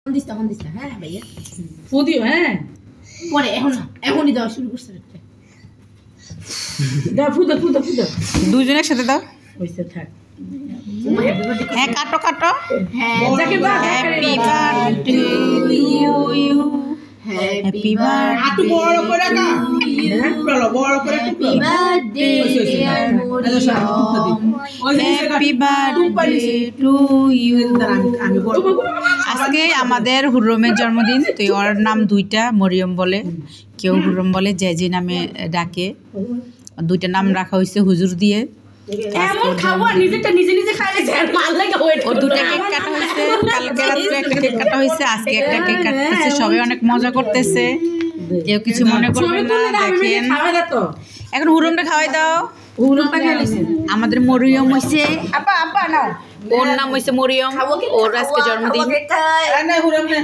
তখন দিস না হ্যাঁ ভাইয়া ফুদিও হ্যাঁ পরে এখনই দেওয়া শুরু করছে দাও ফুদো ফুদো ফুদো দুজন একসাথে দাও হইছে থাক হ্যাঁ কাটো কাটো যাকে দাও happy birthday to you happy birthday আটু বড় করে না বড় করে happy birthday dear happy birthday to you আজকে আমাদের হুরমের জন্মদিন তো ওর নাম দুইটা মরিয়ম বলে কেউ হুরম বলে যে নামে ডাকে দুইটা নাম রাখা হয়েছে হুজুর দিয়ে এমন খাবো নিজে নিজে খাইলে জ্যাম মাল লাগা ওয়েট ও দুটো কেক কাটা হয়েছে কালকে রাতে একটা কেক কাটা হয়েছে আজকে একটা কেক কাটতেছে সবাই অনেক মজা করতেছে কেউ কিছু মনে করবে না দেখেন এখন হুরমটা খাওয়াই দাও হুরমটা খাইছে আমাদের মরিয়ম হইছে আপা আপা নাও ওর নাম হইছে মরিয়ম ওর আজকে জন্মদিন না হুরম না